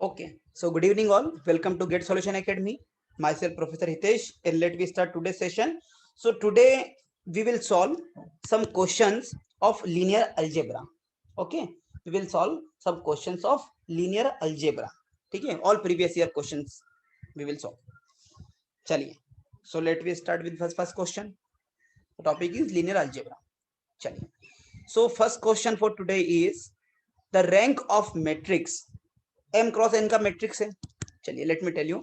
Okay, so good evening all. Welcome to Get Solution Academy. Myself Professor Hitesh, and let me start today's session. So today we will solve some questions of linear algebra. Okay, we will solve some questions of linear algebra. Okay, all previous year questions we will solve. चलिए, so let me start with first question. The topic is linear algebra. चलिए, so first question for today is the rank of matrix m cross n का matrix है. चलिए let me tell you,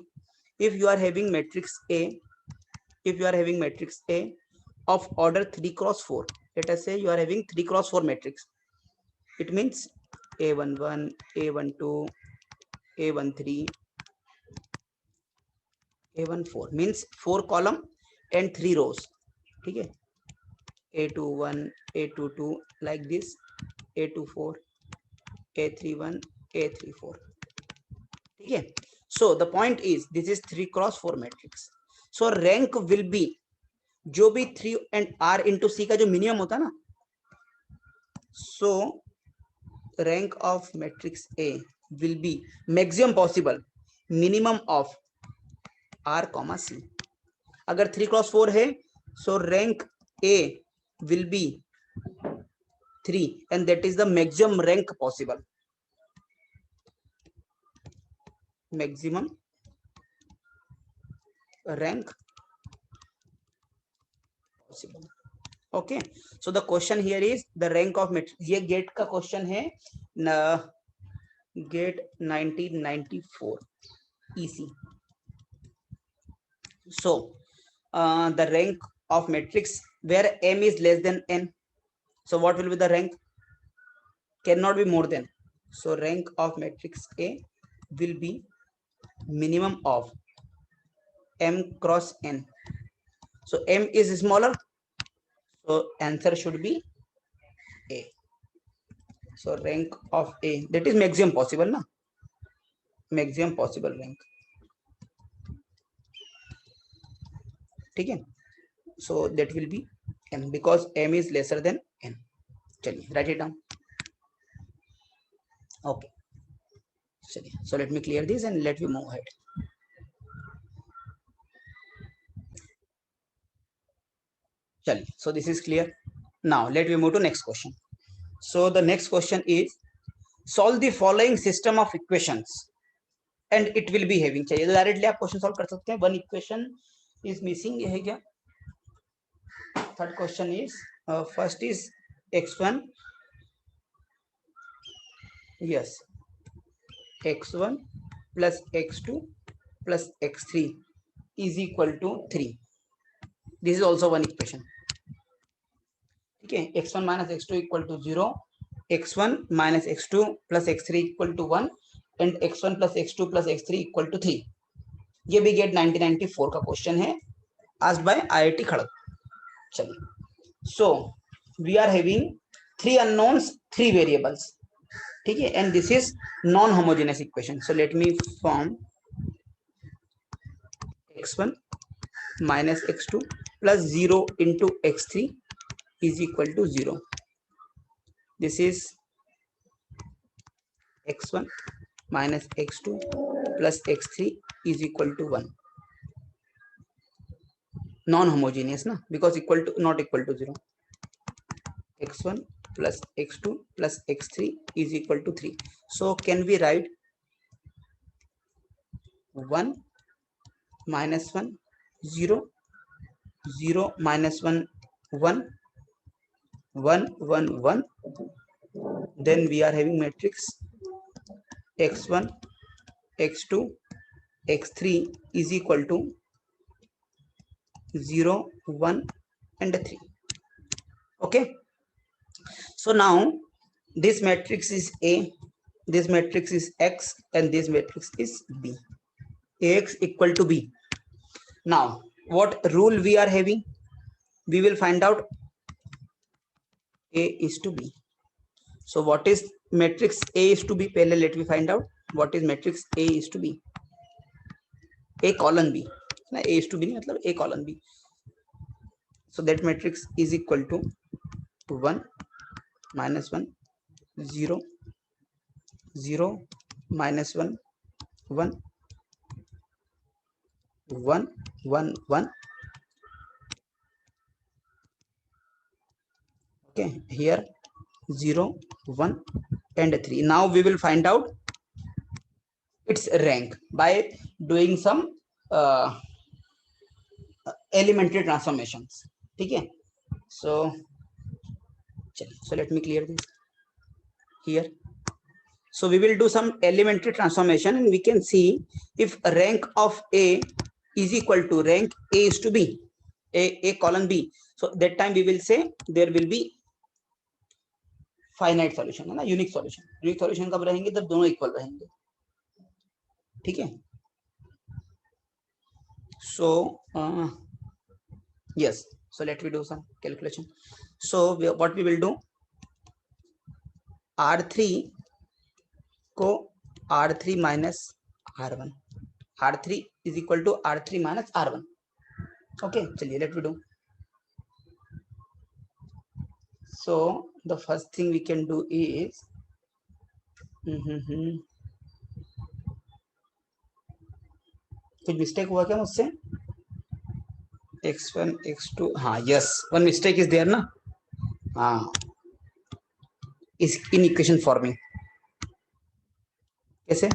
if you are having matrix A, if you are having matrix A of order 3 cross 4, let us say you are having 3 cross 4 matrix, it means A11, A12, A13, A14 means 4 column and 3 rows. ठीक है, A21, A22 like this, A24, A31, A34. ठीक है, so the point is this is 3 cross 4 matrix, so rank will be जो भी 3 and r into c का जो minimum होता है ना, so rank of matrix A will be maximum possible minimum of r comma c. अगर 3 cross 4 है, so rank A will be 3 and that is the maximum rank possible. Maximum rank possible. Okay, so the question here is the rank of matrix. ये gate का question है, gate 1994 EC. so the rank of matrix where m is less than n, so what will be the rank? Cannot be more than, so rank of matrix A will be minimum of m cross n. so m is smaller, so answer should be A. so rank of A, that is maximum possible na, maximum possible rank. ठीक है, so that will be m because m is lesser than n. चलिए write it down. Okay, चलिए, so let me clear this and let me move ahead. चलिए, so this is clear. Now let me move to next question. So the next question is solve the following system of equations and it will be having. चाहिए तो directly आप question solve कर सकते हैं. One equation is missing, ये है क्या? Third question is first is x1, yes, x1 plus x2 plus x3 is equal to 3. this is also one equation. ठीक है, x1 minus x2 equal to 0, x1 minus x2 plus x3 equal to 1 and x1 plus x2 plus x3 equal to 3. ये भी gate 1994 का question है, asked by IIT Kharagpur. चलिए, so we are having 3 unknowns, 3 variables. ठीक है, and this is non homogeneous equation. so let me form x1 minus x2 plus 0 into x3 is equal to 0. this is x1 minus x2 plus x3 is equal to 1. non homogeneous na, because equal to not equal to 0. x1 plus x2 plus x3 is equal to 3. so can we write 1 minus 1 0 0 minus 1 1 1 1 1, then we are having matrix x1 x2 x3 is equal to 0 1 and 3. okay, so now this matrix is A, this matrix is X and this matrix is B. Ax equal to B. now what rule we are having? we will find out A is to B. so what is matrix A is to B? पहले let me find out what is matrix A is to B. A colon B ना, A is to B नहीं, मतलब A colon B. so that matrix is equal to 1 minus 1 0 0 minus 1 1 1 1 1. Okay, here 0 1 and 3. Now we will find out its rank by doing some elementary transformations. ठीक है, so let me clear this here. So we will do some elementary transformation and we can see if rank of A is equal to rank A is to B, A colon B. So that time we will say there will be finite solution है ना, unique solution. Unique solution कब रहेंगे? जब दोनों equal रहेंगे. ठीक है. So yes, so let me do some calculation. So what we will do, R3 को R3 minus R1, R3 is equal to R3 minus R1. Okay, चलिए let me do. So the first thing we can do is कुछ mistake हुआ क्या मुझसे? x1 x2, हाँ yes, one mistake is there ना. हाँ, इस इन इक्वेशन फॉर्मिंग कैसे?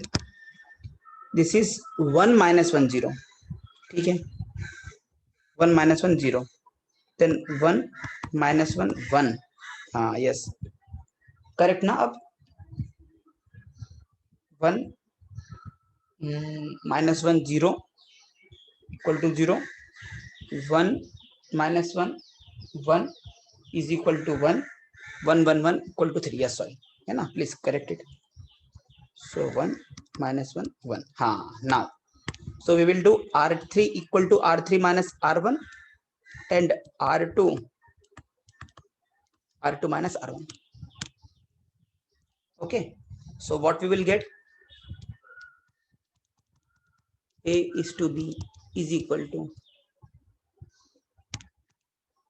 This is 1 minus 1 0. ठीक है, 1 minus 1 0, देन 1 minus 1 1. हाँ यस, करेक्ट ना. अब 1 minus 1 0 equal to 0, 1 minus 1 1 is equal to 1, 1 1 1 equal to 3. yes, sorry, है ना, please correct it. So 1 minus 1 1. हाँ, now so we will do R3 equal to R3 minus R1 and R2 minus R1. Okay, so what we will get, A is to B is equal to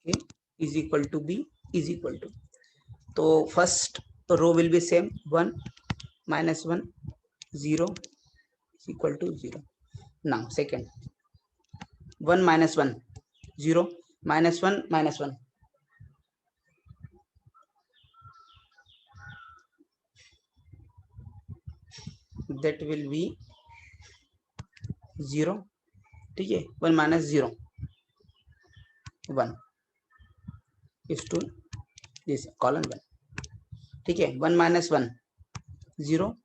A is equal to B is equal to, so first row will be same, 1 minus 1 0 is equal to 0. Now second, 1 minus 1 0 minus 1 minus 1, that will be 0. ठीक है, 1 minus 0 1 is to this column 1. ठीक है, 1 minus 1 0,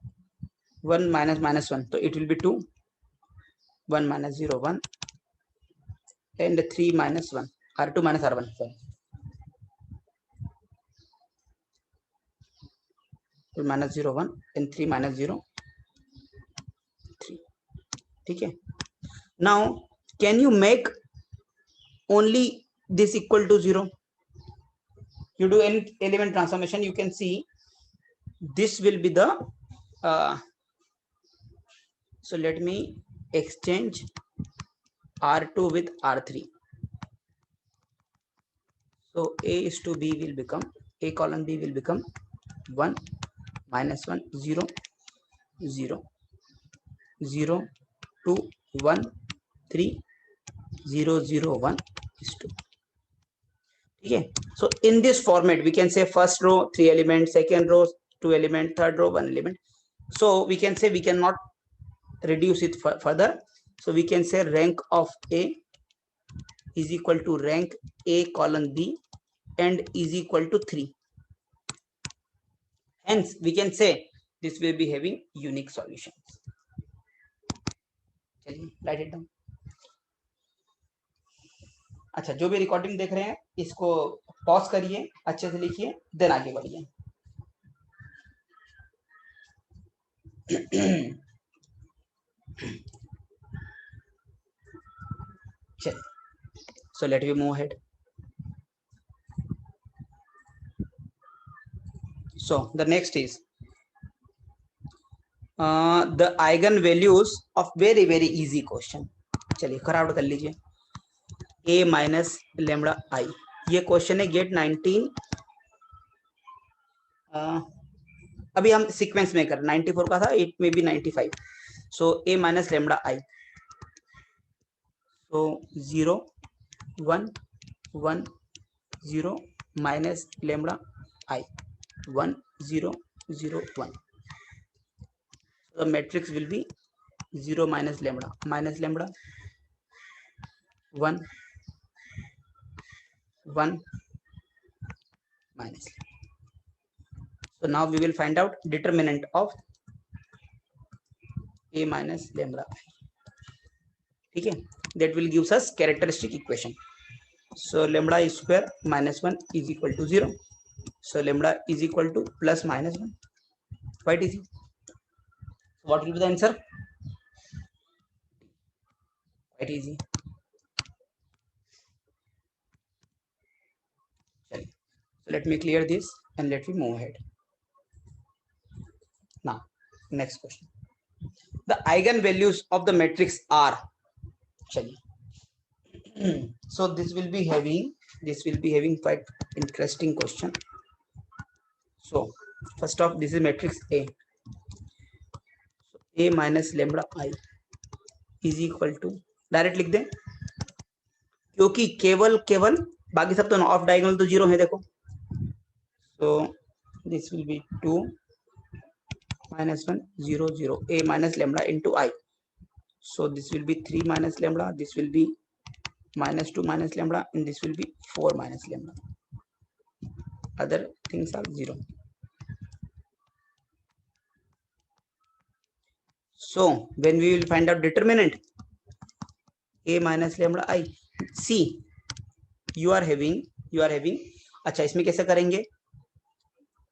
1 minus minus 1, तो it will be 2, 1 minus 0 1 and 3 minus 1, R2 minus R1, sorry, 2 minus 0 1 and 3 minus 0 3. ठीक है, now can you make only this equal to 0? You do any element transformation, you can see this will be the so let me exchange R2 with R3. So A is to B will become, A colon B will become 1 minus 1 0 0 0 2 1 3 0 0 1 is 2. ठीक है, so in this format we can say first row 3 elements, second row 2 element, third row 1 element. So we can say we cannot reduce it further, so we can say rank of A is equal to rank A colon B and is equal to 3. Hence we can say this will be having unique solutions. चलिए write it down. अच्छा, जो भी recording देख रहे हैं इसको pause करिए, अच्छे से लिखिए, देन आगे बढ़िए. चलिए, so let me move ahead. So the next is the eigen values of very very easy question. चलिए खराब कर लीजिए, A minus lambda I, ये क्वेश्चन है गेट 19. अभी हम सीक्वेंस में कर 94 का था, इट में भी 95. so a minus lambda I, so 0 1 1 0 minus lambda I 1 0 0 1. The matrix will be 0 minus lambda 1 1 minus lambda. So now we will find out determinant of a minus lambda I. ठीक है, that will gives us characteristic equation. So lambda square minus 1 is equal to 0. So lambda is equal to plus minus 1. Quite easy. What will be the answer? Quite easy. So let me clear this and let me move ahead. Now, next question. The eigenvalues of the matrix are. So this will be having quite interesting question. So first off, this is matrix A. So A minus lambda I is equal to, direct लिख दें क्योंकि केवल बाकी सब तो of diagonal तो zero है देखो. So this will be 2 minus 1 0 0 a minus lambda into I. So this will be 3 minus lambda, this will be minus 2 minus lambda, and this will be 4 minus lambda. Other things are 0. So when we will find out determinant a minus lambda I, see you are having अच्छा इसमें कैसे करेंगे,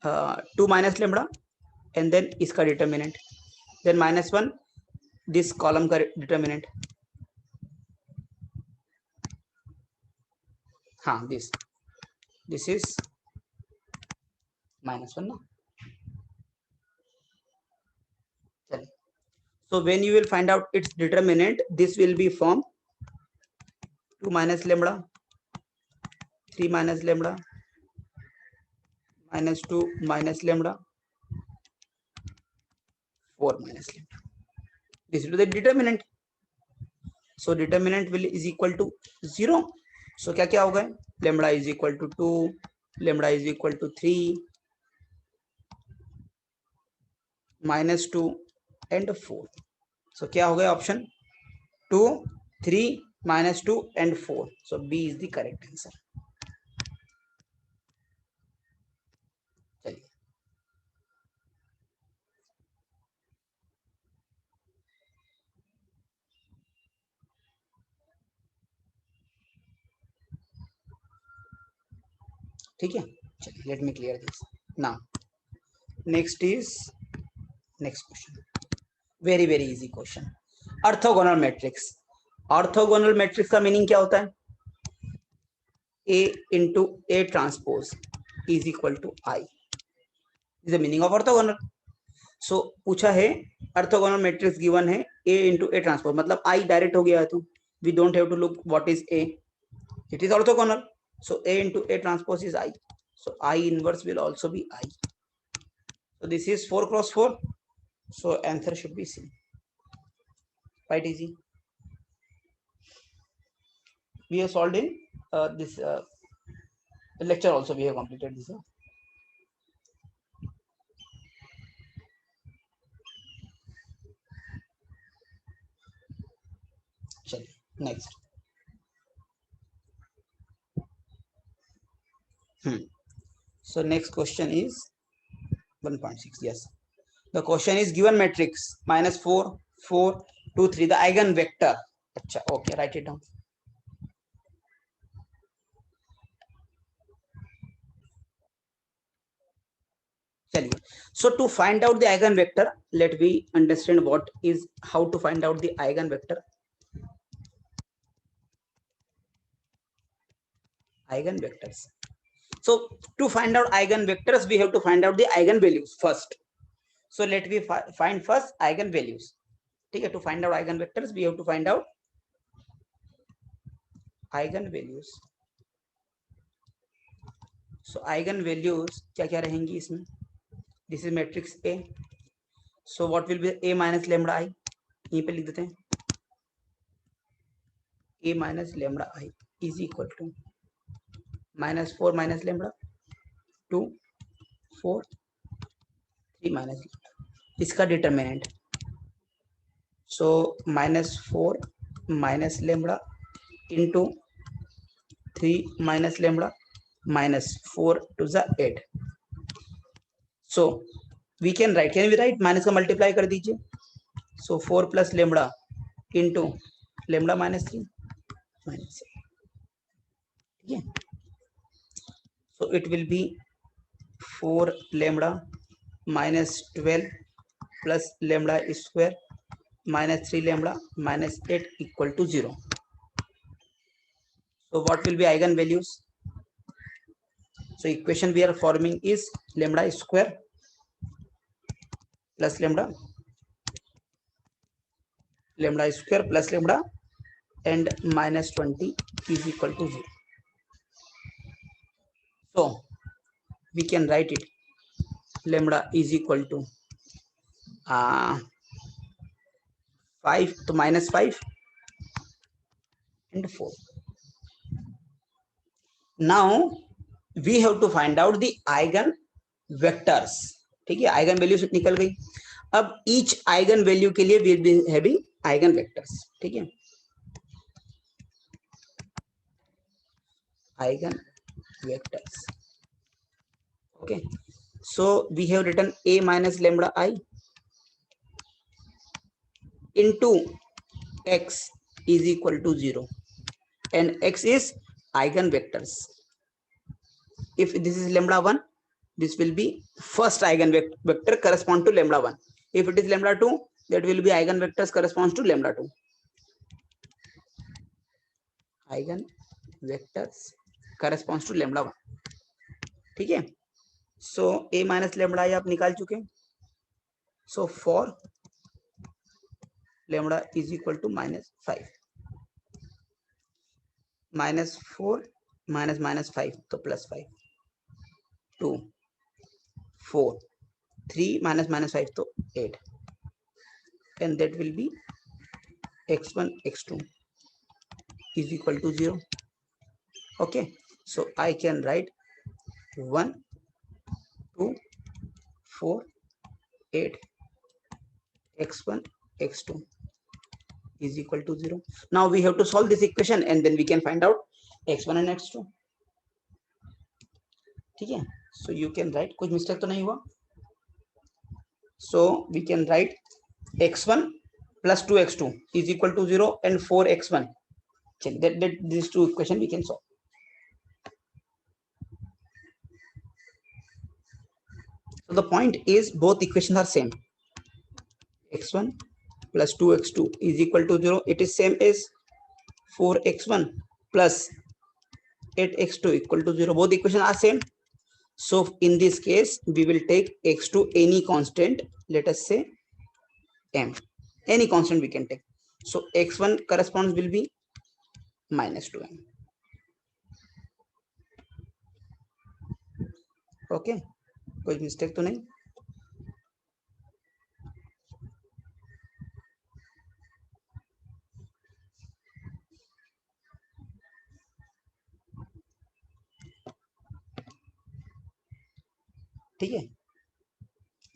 2 minus lambda and then इसका determinant, then minus 1 this column का determinant. हाँ this is minus 1 ना. चलिए, so when you will find out its determinant, this will be from 2 minus lambda, 3 minus lambda, minus 2 minus lambda, 4 minus lambda. This will be the determinant. So determinant will is equal to 0. So क्या क्या होगा, lambda is equal to 2, lambda is equal to 3, minus 2 and 4. So क्या हो गया option 2, 3, minus 2 and 4. So B is the correct answer. चलिए, ठीक है. चलिए, let me clear this. Now next question. Very easy question. Orthogonal matrix. Orthogonal matrix का meaning क्या होता है, A into A transpose is equal to I. Is the meaning of orthogonal. So पूछा है ऑर्थोगोनल मैट्रिक्स गिवन है A into A transpose, मतलब I direct हो गया है, तो we don't have to look what is A, it is orthogonal. So A into A transpose is I. So I inverse will also be I. So this is 4 cross 4. So answer should be C. Quite easy. We have solved in this lecture also. We have completed this. चलिए, next. So next question is 1.6. Yes, the question is given matrix minus 4 4 2 3, the eigenvector. अच्छा, okay, write it down. चलिए, so to find out the eigenvector, let me understand what is, how to find out the eigenvector. Eigenvectors. So to find out eigenvectors, we have to find out the eigenvalues first. So let me find first eigenvalues. ठीक है, to find out eigenvectors we have to find out eigenvalues. So eigenvalues क्या क्या रहेंगी इसमें. This is matrix A. So what will be A minus lambda I? यहीं पे लिख देते हैं a minus lambda I is equal to -4 minus lambda 2 4 3 minus इसका determinant so -4 minus lambda into 3 minus lambda -4 to the 8. So we can write minus का multiply कर दीजिए. So 4 plus lambda into lambda minus 3 minus 8. ठीक है. So it will be 4 lambda minus 12 plus lambda square minus 3 lambda minus 8 equal to 0. So what will be eigenvalues? So equation we are forming is lambda square plus lambda square plus lambda and minus 20 is equal to 0. So we can write it lambda is equal to 5 to minus 5 and 4. Now we have to find out the eigen vectors. ठीक है, eigen values निकल गई. अब each eigen value के लिए we will be having eigen vectors. ठीक है, eigen vectors. Okay, so we have written a minus lambda I into x is equal to 0 and x is eigen vectors. If this is lambda 1, this will be first eigen vector correspond to lambda 1. If it is lambda 2, that will be eigen vectors corresponds to lambda 2. Eigen vectors corresponds to lambda 1. ठीक है, so a minus lambda I आप निकाल चुके हैं. So for lambda is equal to -5, -4 minus -5 तो +5, 2 4 3 minus -5 तो 8 and that will be x1 x2 is equal to 0. Okay, so I can write 1 2 4 8 x1 x2 is equal to 0. Now we have to solve this equation and then we can find out x1 and x2. ठीक है, so you can write, कुछ mistake तो नहीं हुआ. So we can write x1 plus 2x2 is equal to 0 and 4x1. that these two equation we can solve. So the point is both equations are same. x1 plus 2x2 is equal to 0. It is same as 4x1 plus 8x2 equal to 0. Both equations are same. So in this case we will take x2 any constant, let us say m, any constant we can take. So x1 corresponds will be -2m. Okay, कोई mistake तो नहीं. ठीक है,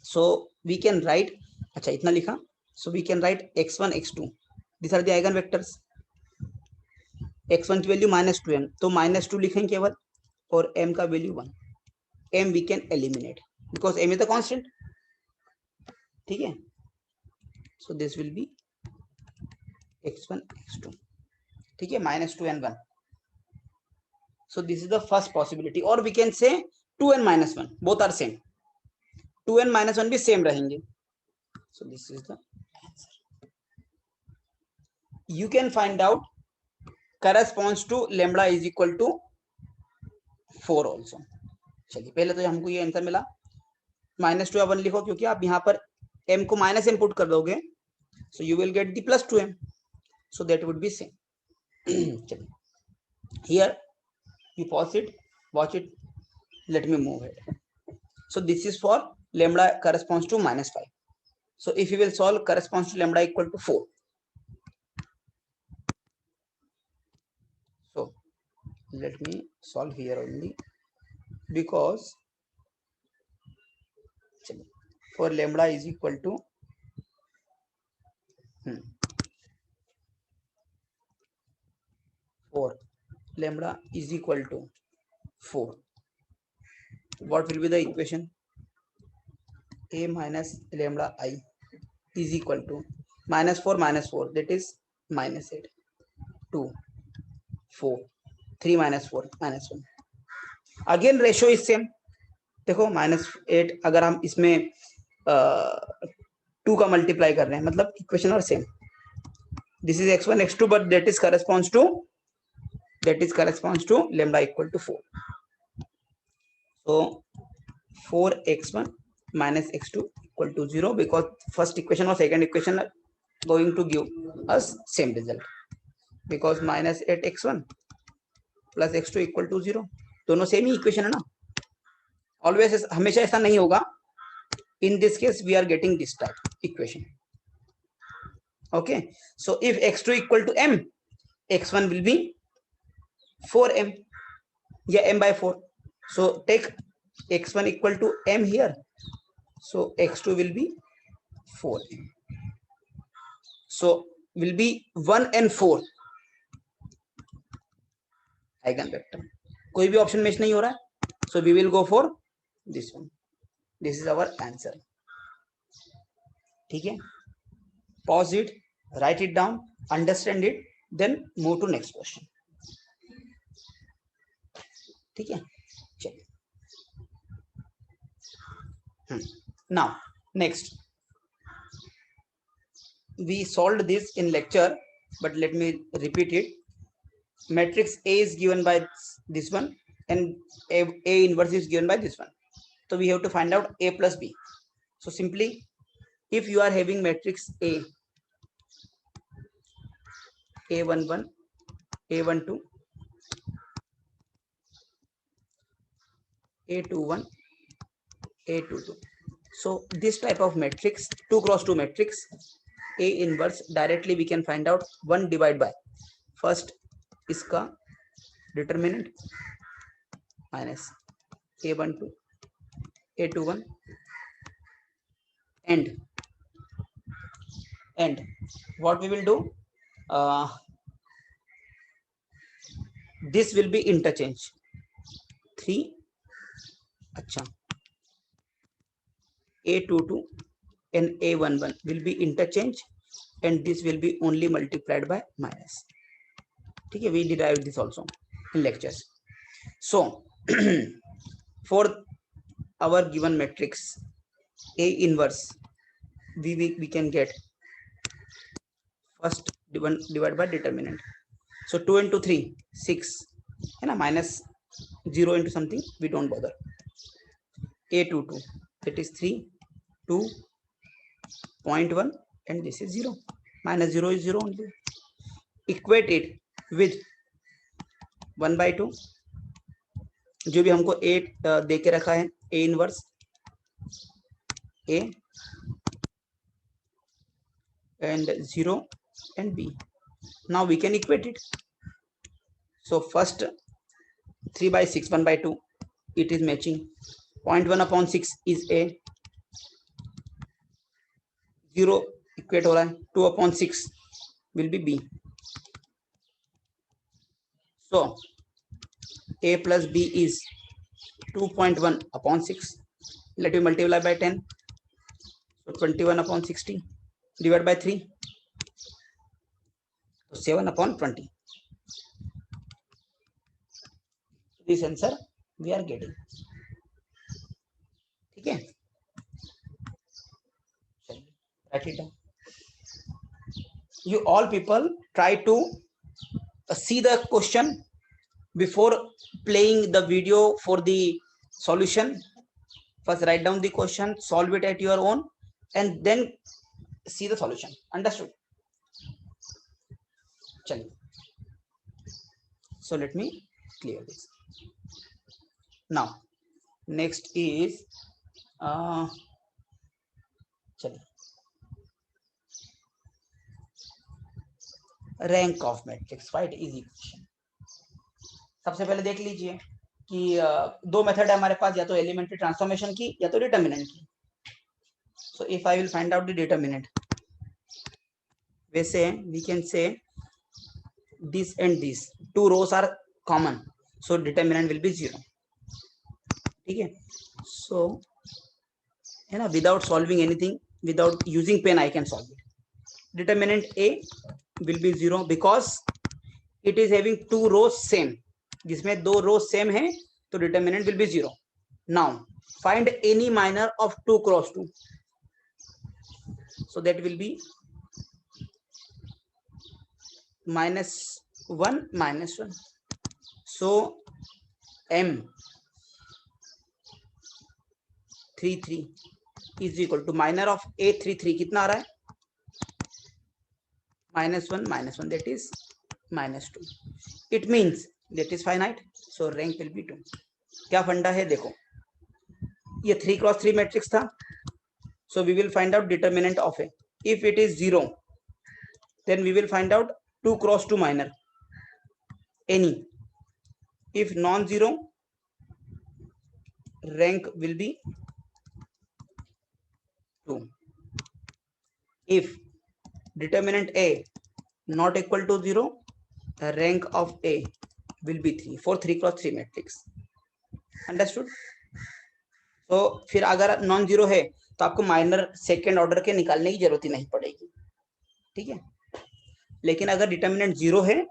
so we can write, अच्छा इतना लिखा. So we can write x1 x2, these are the eigen vectors. x1 की value -2m तो -2 लिखेंगे केवल और m का value 1. m we can eliminate because m is the constant. ठीक है, so this will be x1 x2. ठीक है, -2 and 1. So this is the first possibility, or we can say 2n minus 1, both are same. 2n minus 1 भी same रहेंगे. So this is the answer. You can find out corresponds to lambda is equal to 4 also. चलिए पहले तो हमको ये answer मिला. -2 या 1 लिखो क्योंकि आप यहाँ पर m को माइनस m पुट कर दोगे, so you will get the +2m, so that would be same. चलिए here you pause it, watch it, let me move it. So this is for lambda corresponds to -5. So if you will solve corresponds to lambda equal to 4. let me solve here only, because for lambda is equal to 4, lambda is equal to 4, what will be the equation? A minus lambda I is equal to minus 4 minus 4, that is minus 8, 2, 4, 3 minus 4 minus 1, again ratio is same. देखो -8 अगर हम इसमें 2 का multiply कर रहे हैं मतलब equation और same, this is x1 x2 but that is corresponds to lambda equal to 4, so 4x1 minus x2 equal to 0 because first equation or second equation are going to give us same result, because -8x1 plus x2 equal to 0, दोनों same ही equation है ना, always हमेशा ऐसा नहीं होगा, in this case we are getting this type equation, okay, so if x2 equal to m, x1 will be 4m, yeah, m by 4, so take x1 equal to m here, so x2 will be 4m, so will be 1 and 4 eigen vector, कोई भी option match नहीं हो रहा है, so we will go for this one, this is our answer, ठीक है, pause it, write it down, understand it, then move to next question, ठीक है, चलिए, now next we solved this in lecture, but let me repeat it. Matrix A is given by this one and A inverse is given by this one, so we have to find out A plus B. So simply, if you are having matrix A11, A12, A21, A22, so this type of matrix 2 cross 2 matrix A inverse, directly we can find out 1 divided by first इसका determinant minus A12, A21 and what we will do, this will be interchange 3, अच्छा, A22 and A11 will be interchange and this will be only multiplied by minus, ठीक है, we derived this also in lectures, so for our given matrix A inverse, we can get first divided by determinant, so 2 into 3 6 है ना, minus 0 into something we don't bother, A22 that is 3 2.1 and this is 0, minus 0 is 0 only, equate it with 1 by 2 जो भी हमको A दे के रखा है, A inverse A and 0 and B, now we can equate it, so first 3 by 6 1 by 2 it is matching, 0.1 upon 6 is A, 0 equate हो रहा है, 2 upon 6 will be B, so A plus B is 2.1 upon 6, let me multiply by 10, so 21 upon 60 divided by 3, so 7 upon 20, this answer we are getting, ठीक है, write it down, you all people try to see the question before playing the video for the solution, first write down the question, solve it at your own and then see the solution, understood, chaliye, so let me clear this, now next is chaliye, rank of matrix, quite easy question, सबसे पहले देख लीजिए कि दो method है हमारे पास, या तो एलिमेंट्री ट्रांसफॉर्मेशन की या तो डिटर्मिनेंट की. So if I will find out the determinant, वैसे we can say this and this two rows are common, so determinant will be 0. ठीक है, so है ना, without solving anything, without using pen I can solve it. Determinant A will be 0 because it is having two rows same. जिसमें दो rows same है तो determinant will be 0. Now find any minor of 2 cross 2, so that will be -1 -1. So m 3 3 is equal to minor of a 3 3 कितना आ रहा है, -1 that is -2. It means that is finite, so rank will be 2. क्या फंडा है देखो, ये 3 cross 3 matrix था, so we will find out determinant of a. If it is 0, then we will find out 2 cross 2 minor any. If non-zero, rank will be 2. If determinant a not equal to 0, the rank of a will be 3 for 3 cross 3 matrix. Understood? तो फिर अगर non zero है तो आपको minor second order के निकालने की जरूरत ही नहीं पड़ेगी. ठीक है, लेकिन अगर डिटर्मिनेंट 0 है,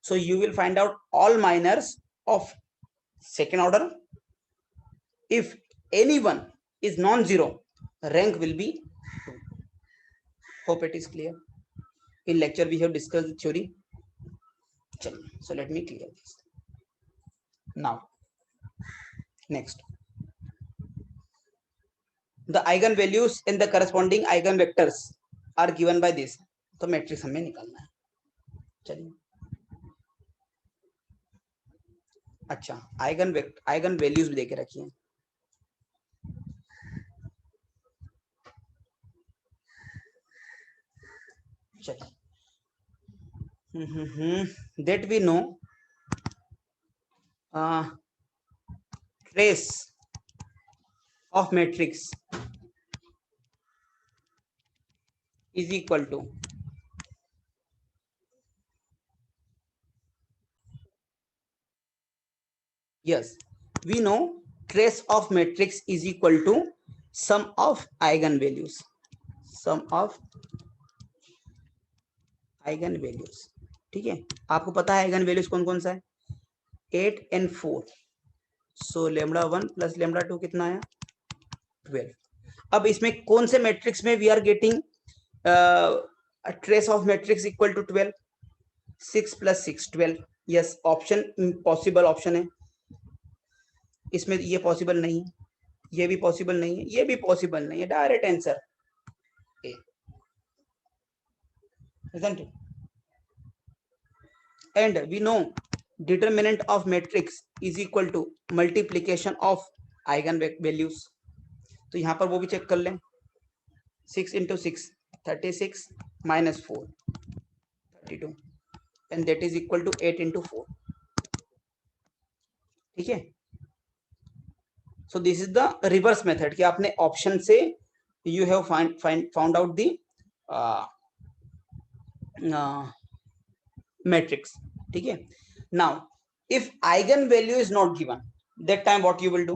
so you will find out all minors of second order. If any one is non zero, rank will be 2. Hope it is clear. In lecture we have discussed the theory. So let me clear this. Now next, the eigenvalues and the corresponding eigenvectors are given by this. तो matrix हमें निकालना है. चलिए, अच्छा eigen values भी देके रखिए. that we know trace of matrix is equal to yes, we know trace of matrix is equal to sum of eigenvalues. Sum of eigenvalues. ठीक है, आपको पता है आइगन वैल्यूज कौन कौन सा है, 8 and 4. So lambda 1 plus lambda 2 कितना आया, 12. अब इसमें कौन से मैट्रिक्स में we are getting trace of matrix equal to 12, 6 + 6 12. Yes, option possible option है. इसमें ये पॉसिबल नहीं है, ये भी पॉसिबल नहीं है, ये भी पॉसिबल नहीं है. Direct answer A, isn't it? And we know determinant of matrix is equal to multiplication of eigen values. तो यहाँ पर वो भी चेक कर लें. 6 × 6 36 - 4 32, and that is equal to 8 × 4. ठीक है, so this is the reverse method कि आपने ऑप्शन से you have found out the matrix. ठीक है, now if eigen value is not given, that time what you will do.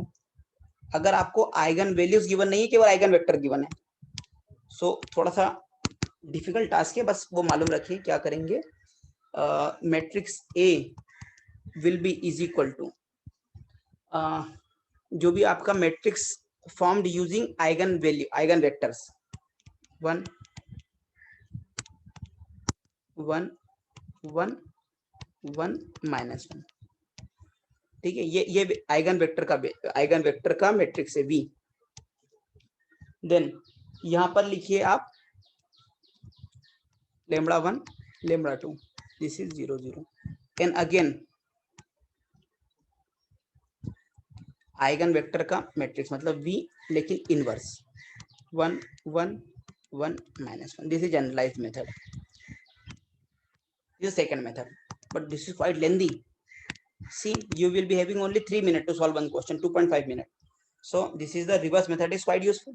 अगर आपको eigen values given नहीं है, केवल आइगन वेक्टर गिवन है, सो थोड़ा सा डिफिकल्ट टास्क है, बस वो मालूम रखिए क्या करेंगे. Matrix A will be is equal to जो भी आपका matrix formed using eigen value eigen vectors 1 1 1 1 -1. ठीक है, ये आइगन वेक्टर का मैट्रिक्स है V. देन यहां पर लिखिए आप lambda 1 lambda 2, this is 0 0. And again eigen vector का मैट्रिक्स मतलब V, लेकिन inverse 1 1 1 -1. This is generalised method. This is second method, but this is quite lengthy. See, you will be having only 3 minutes to solve one question, 2.5 minutes. So this is the reverse method is quite useful.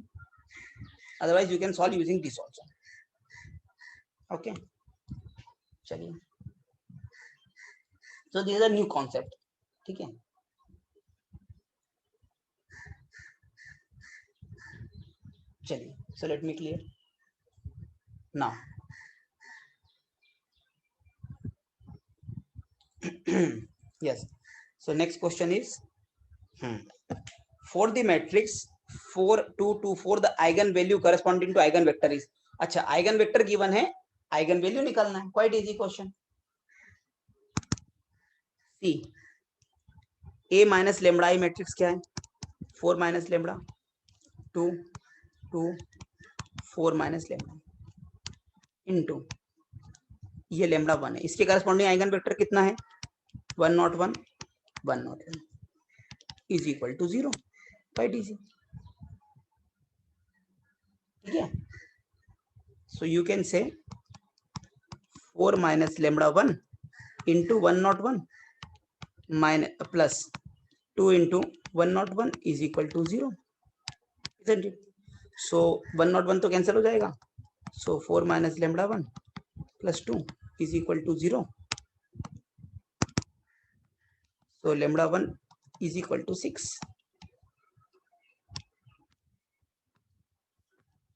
Otherwise you can solve using this also. Okay, चलिए. So this is a new concept. ठीक है. चलिए. So let me clear now. Yes. So next question is for the matrix 4 2 2 4 the eigenvalue corresponding to eigenvector is. अच्छा, eigenvector given है, eigenvalue निकालना है. Quite easy question. See, A minus lambda I matrix क्या है? 4 minus lambda 2 2 4 minus lambda into ये lambda 1 है. इसके corresponding eigenvector कितना है? 101 101 is equal to 0. Quite easy. ठीक है. So you can say 4 minus lambda 1 into 101 minus plus 2 into 101 is equal to 0, isn't it? So 101 तो कैंसिल हो जाएगा. So 4 minus lambda 1 plus 2 is equal to 0. So lambda 1 is equal to 6.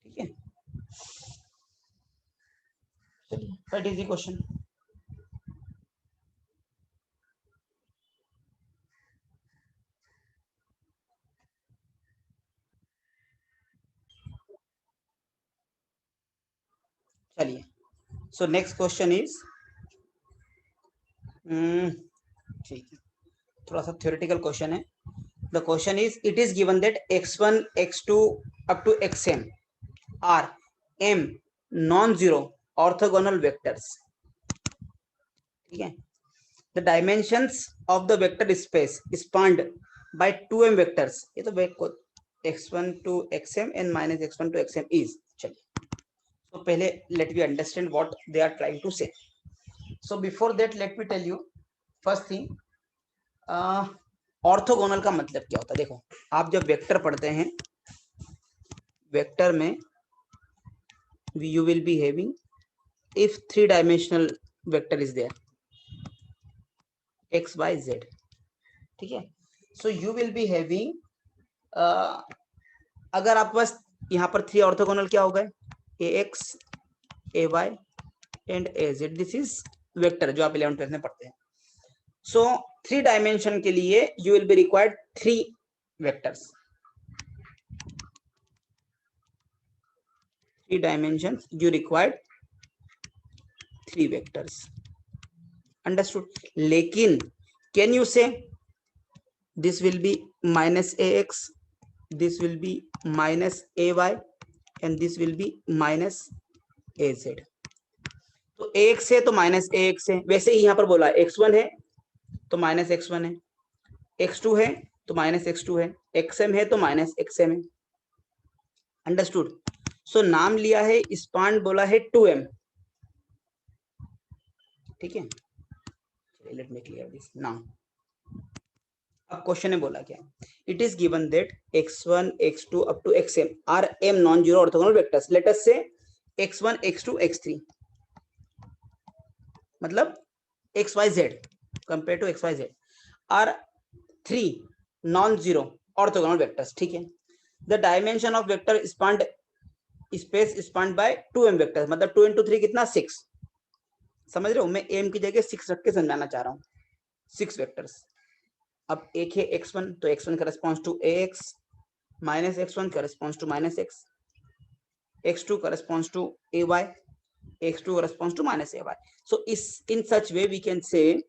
ठीक है. What is the question? चलिए. So next question is ठीक है, थोड़ा सा theoretical question है. The question is, it is given that x1 x2 up to xm are m non-zero orthogonal vectors. ठीक है. The dimensions of the vector space spanned by 2m vectors. ये तो x1 to xm and minus x1 to xm is. चलिए. So पहले let me understand what they are trying to say. So before that let me tell you first thing. Orthogonal का मतलब क्या होता है? देखो, आप जब वेक्टर पढ़ते हैं, वेक्टर में you will be having if 3-dimensional vector is there x y z. ठीक है. So you will be having अगर आप बस यहाँ पर 3 ऑर्थोगोनल क्या हो गए? ax ay and az. This is vector जो आप 11th क्लास में पढ़ते हैं. सो 3 डायमेंशन के लिए you will be required 3 vectors. 3 dimensions you required 3 vectors. Understood? लेकिन can you say this will be minus ax, this will be minus ay and this will be minus az. तो ax है तो minus ax है. वैसे ही यहाँ पर बोला x1 है तो माइनस x1 है, x2 है तो माइनस x2 है, xm है तो माइनस xm है. अंडरस्टूड? सो नाम लिया है, स्पान बोला है 2m. ठीक है. Let me clear this now. अब क्वेश्चन ने बोला क्या? It is given that x1 x2 up to xm are m non zero orthogonal vectors. Let us say x1 x2 x3 मतलब xyz compare to xyz are 3 non zero orthogonal vectors. ठीक है. The dimension of vector spanned space spanned bye 2m vectors. मतलब 2 into 3 कितना? 6. समझ रहे हो? मैं m की जगह 6 रख के समझाना चाह रहा हूँ. 6 वेक्टर्स. अब एक है x1 तो x1 corresponds to ax minus x1 corresponds to minus x, x2 corresponds to ay, x2 corresponds to minus ay. So is in such way we can say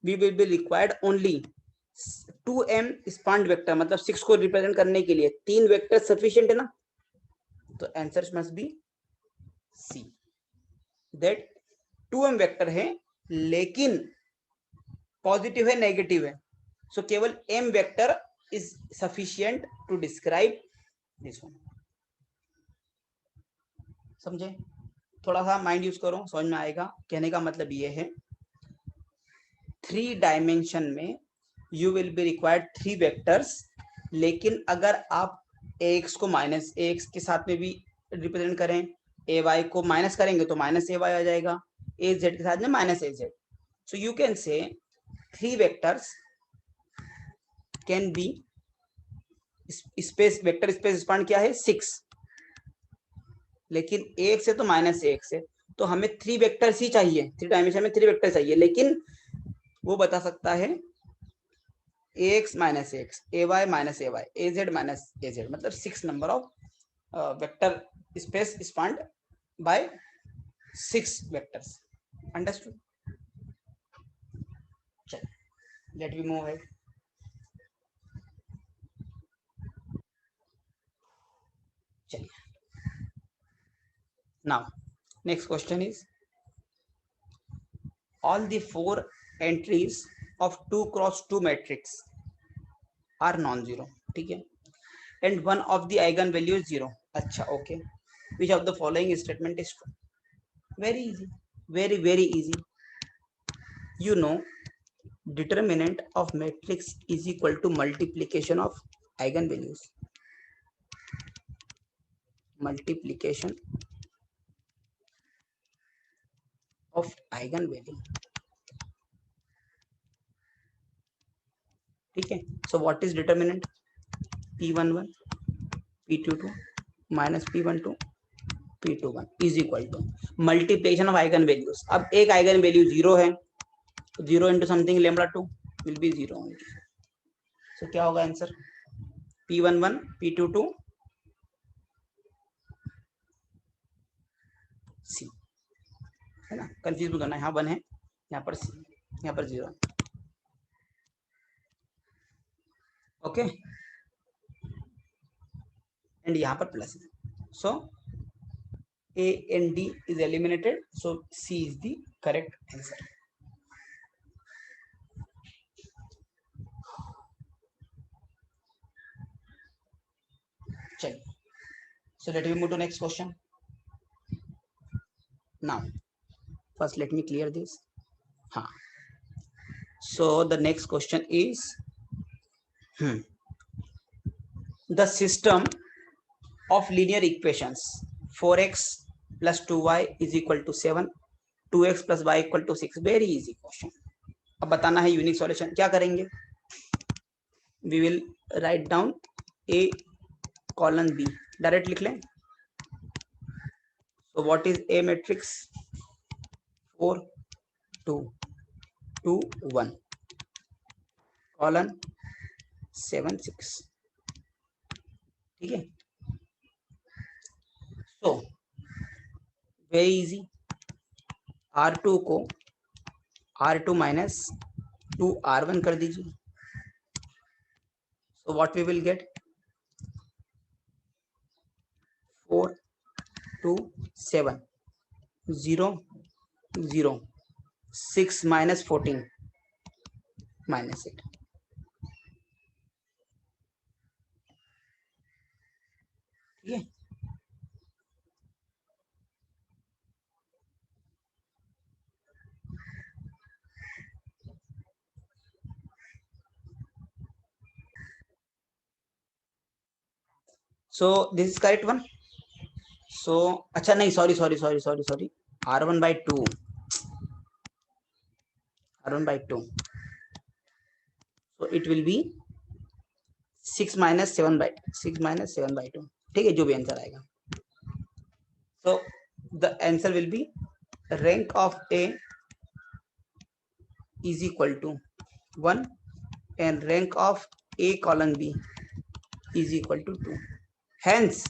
we will be required only 2m spanned vector. मतलब 6 को represent करने के लिए 3 vector sufficient है ना? तो answer must be C, that 2m vector है लेकिन पॉजिटिव है नेगेटिव है. सो केवल m vector is sufficient to describe this one. समझे? थोड़ा सा माइंड यूज करो, समझ में आएगा. कहने का मतलब ये है 3 डायमेंशन में you will be required 3 vectors, लेकिन अगर आप ax को माइनस ax के साथ में भी रिप्रेजेंट करें, ay को माइनस करेंगे तो माइनस ay आ जाएगा, az के साथ में minus az. So you can say 3 vectors can be space, vector space span क्या है 6, लेकिन एक से तो माइनस एक से, तो हमें 3 वेक्टर्स ही चाहिए, 3 डायमेंशन में 3 वेक्टर चाहिए, लेकिन वो बता सकता है ax minus x, ay minus ay, az minus az, मतलब 6 number of vector space spanned by 6 vectors. Understood? चलिए लेट वी मूव अहेड. चलिए now next question is, all the 4 entries of 2 cross 2 matrix are non-zero. ठीक है, and one of the eigen value is 0. अच्छा, okay. Which of the following statement is true? Very easy, very easy. You know, determinant of matrix is equal to multiplication of eigen values. Multiplication of eigen value. ठीक है, so what is determinant? p11 p22 minus p12 p21 is equal to multiplication of eigen values. अब एक eigen value 0 है, 0 into something lambda 2 will be 0 only. So क्या होगा answer? p11 p22 c, है ना, confuse मत करना, यहाँ 1 है, यहाँ पर c, यहाँ पर 0. ओके, एंड यहाँ पर प्लस है. सो a and d is eliminated, so c is the correct answer. चलिए, so let me move to next question. Now first let me clear this. हाँ, so the next question is the system of linear equations 4x plus 2y is equal to 7, 2x plus y equal to 6. Very easy question. अब बताना है unique solution. क्या करेंगे? We will write down a colon b, direct लिख लें. So what is a matrix? 4 2 2 1 colon 7 6. ठीक है, so very easy. R2 को R2 minus 2 R1 कर दीजिए. So what we will get? 4 2 7 0 0 6 minus 14 minus 8. ठीक है, so this is correct one. So अच्छा नहीं, sorry R1 by 2, R1 by 2, so it will be 6 minus 7 by 2. ठीक है, जो भी आंसर आएगा. So the answer will be rank of A is equal to 1 and rank of A colon B is equal to 2. Hence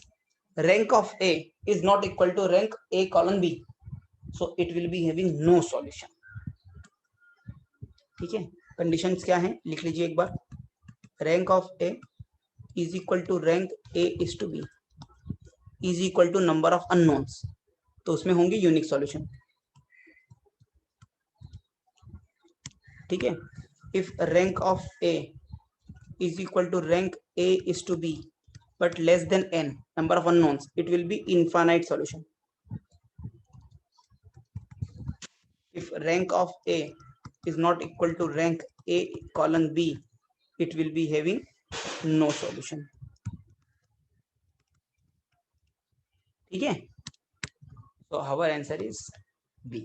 rank of A is not equal to rank A colon B, so it will be having no solution. ठीक है, conditions क्या हैं लिख लीजिए एक बार. Rank of A is equal to rank A is to B is equal to number of unknowns, तो उसमें होंगे यूनिक सॉल्यूशन. ठीक है, if rank of A is equal to rank A is to B but less than n number of unknowns, it will be infinite solution. If rank of A is not equal to rank A colon B, it will be having no solution. ठीक है, so our answer is B.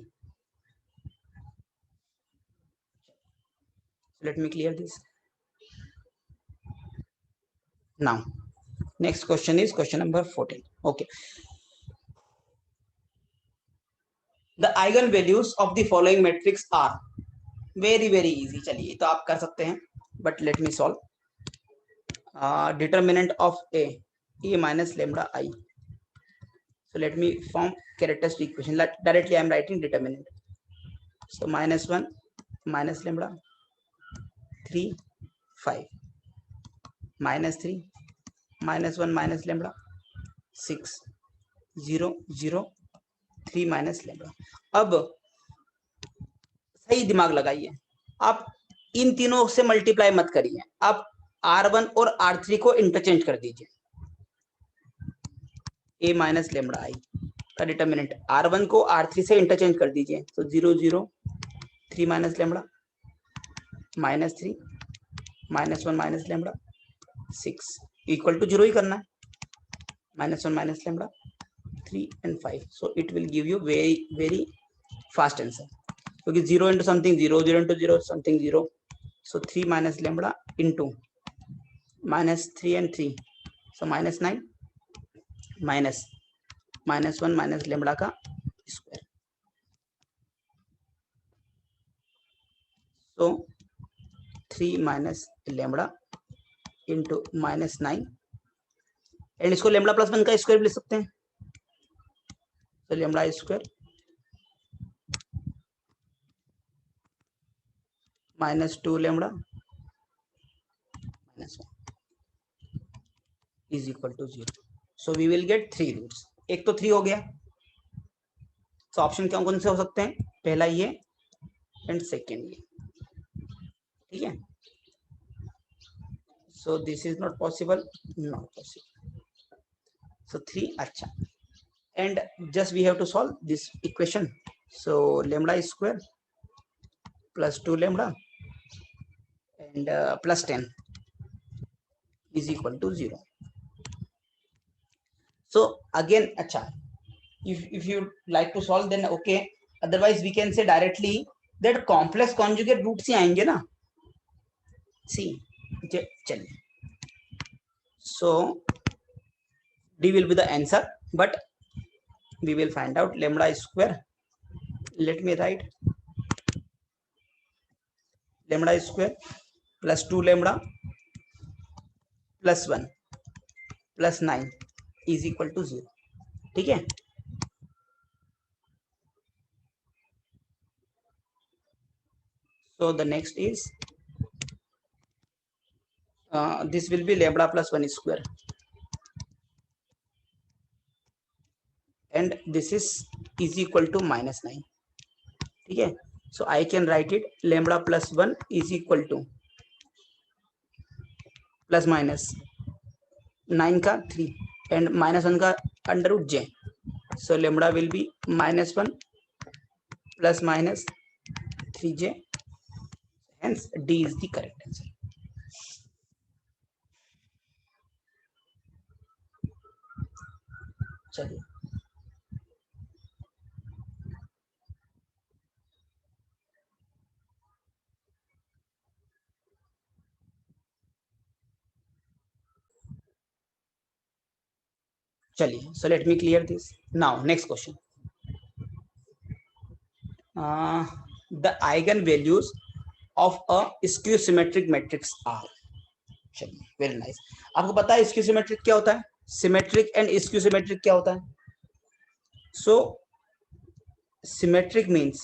Let me clear this. Now next question is question number 14. Okay, the eigenvalues of the following matrix are. very easy, चलिए तो आप कर सकते हैं, but let me solve. Determinant of a minus lambda I. So let me form characteristic equation. Directly I am writing determinant. So minus 1 minus lambda 3 5 minus 3 minus 1 minus lambda 6 0 0 3 minus lambda. अब सही दिमाग लगाइए, आप इन तीनों से multiply मत करिए, आप R1 और R3 को इंटरचेंज कर दीजिए. A माइनस लेमड़ा आई का डिटर्मिनेंट R1 को R3 से इंटरचेंज कर दीजिए. तो 0 0 3 minus lambda minus 3 minus 1 minus lambda 6 equal to 0 ही करना है. Minus 1 minus lambda 3 and 5. So it will give you very fast answer. क्योंकि 0 into something 0, 0 into 0 something 0. So 3 minus lambda into minus 3 and 3. So minus 9 minus 1 minus lambda का square. So 3 minus lambda into minus 9 and इसको lambda plus 1 का square भी ले सकते हैं. तो lambda square minus 2 lambda minus 1 is equal to 0. So we will get 3 roots. एक तो 3 हो गया. So ऑप्शन क्या कौन से हो सकते हैं? पहला ये एंड सेकेंड ये. ठीक है. So this is not possible. Not possible. So 3. अच्छा. And just we have to solve this equation. So lambda square plus 2 lambda and plus 10 is equal to 0. So again, अच्छा, if you like to solve then okay, otherwise we can say directly that complex conjugate roots ही आएंगे ना. See, चलिए. So D will be the answer, but we will find out lambda square. Let me write lambda square plus 2 lambda plus 1 plus 9 is equal to 0. ठीक है. So the next is this will be lambda plus 1 square and this is equal to minus 9. ठीक है. So I can write it lambda plus 1 is equal to plus minus 9 का 3 and minus 1 का under root j. So lambda will be minus 1 plus minus 3j. Hence D is the correct answer. चलिए. चलिए. So let me clear this. Now next question. The eigenvalues of a skew symmetric matrix are. चलिए. Very nice. आपको पता है skew symmetric क्या होता है? Symmetric and skew symmetric क्या होता है? So symmetric means,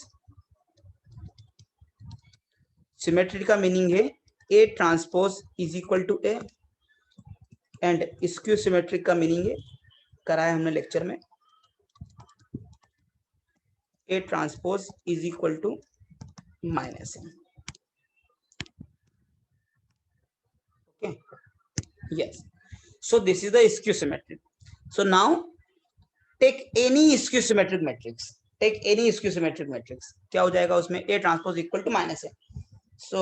symmetric का मीनिंग है A transpose is equal to A and skew symmetric का मीनिंग है, कराया हमने लेक्चर में, A transpose is equal to minus M. Okay, yes. So this is the skew symmetric. So now take any skew symmetric matrix. Take any skew symmetric matrix, क्या हो जाएगा उसमें, A transpose equal to minus है। So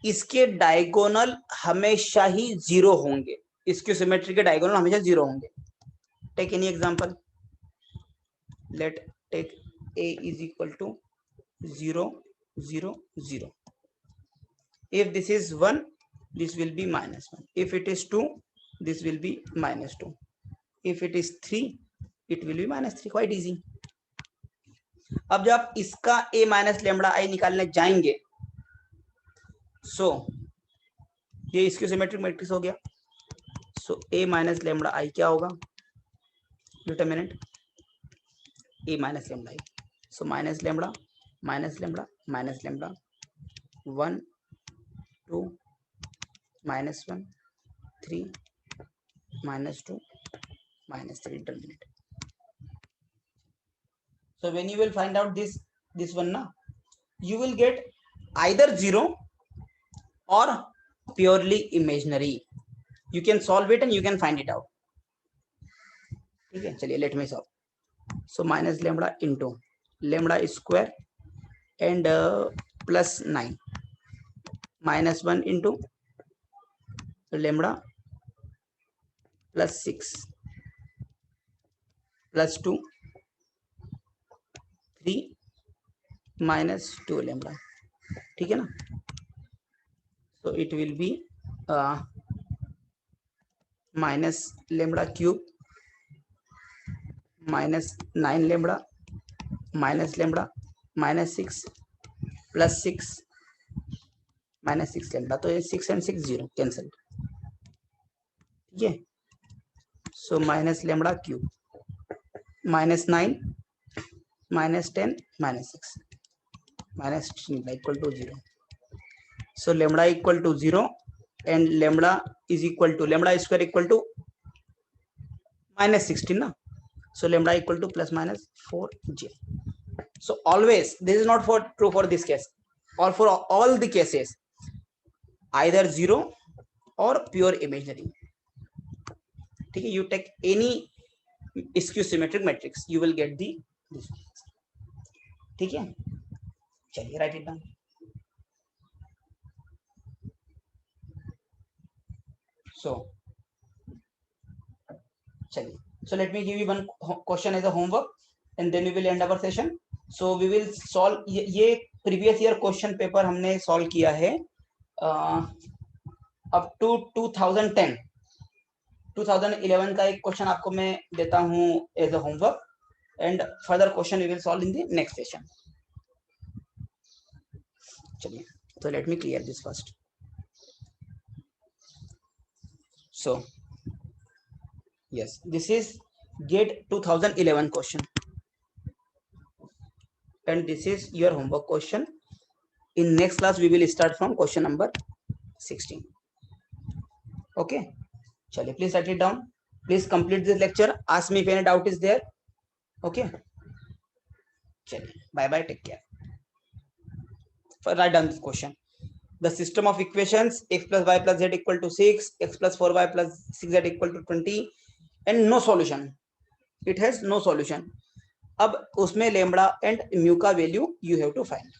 इसके diagonal हमेशा ही zero होंगे, skew symmetry के डायगोनल हमेशा जीरो होंगे। Take any example, let take A is equal to 0 0 0. If this is 1, this will be minus 1. If it is 2, this will be minus 2. If it is 3, it will be minus 3. Quite easy. अब जब आप इसका a minus lambda आई निकालने जाएंगे, सो ये इसकी symmetric matrix हो गया। सो a माइनस लेमड़ा आई क्या होगा, determinant a minus lambda I. So minus lambda minus lambda minus lambda 1 2 minus 1 3 minus 2 minus 3 determinant. So when you will find out this one now, you will get either 0 or purely imaginary. You can solve it and you can find it out. ठीक है, चलिए let me solve. So minus lambda into lambda square and plus 9 minus 1 into lambda plus 6 plus 2 3 minus 2 lambda, ठीक है ना। So it will be minus lambda cube minus 9 lambda minus lambda minus 6 plus 6 minus 6 lambda, तो ये 6 and 6 0 cancel, ठीक है। So minus lambda cube minus 9 minus 10 minus 6 minus equal to 0. So lambda equal to 0 and lambda is equal to lambda square equal to minus 16 na. So lambda equal to plus minus 4j. So always this is not for true for this case, or for all the cases either 0 or pure imaginary. ठीक है, you take any skew symmetric matrix you will get the this. ठीक है, चलिए write it down. So चलिए, so let me give you one question as a homework and then we will end our session. So we will solve ये previous year question paper हमने solve किया है up to 2010 2011 का एक question आपको मैं देता हूं as a homework and further question we will solve in the next session. चलिए, तो let me clear this first. So yes, this is GATE 2011 question and this is your homework question. In next class we will start from question number 16. Okay, chaliye, please write it down. Please complete this lecture. Ask me if any doubt is there. Okay, chaliye, bye bye, take care. Write down this question. The system of equations x plus y plus z equal to 6, x plus 4y plus 6z equal to 20 and no solution. It has no solution. अब उसमें lambda and mu का value you have to find.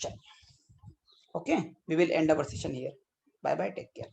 चलिए, okay, we will end our session here. Bye bye, take care.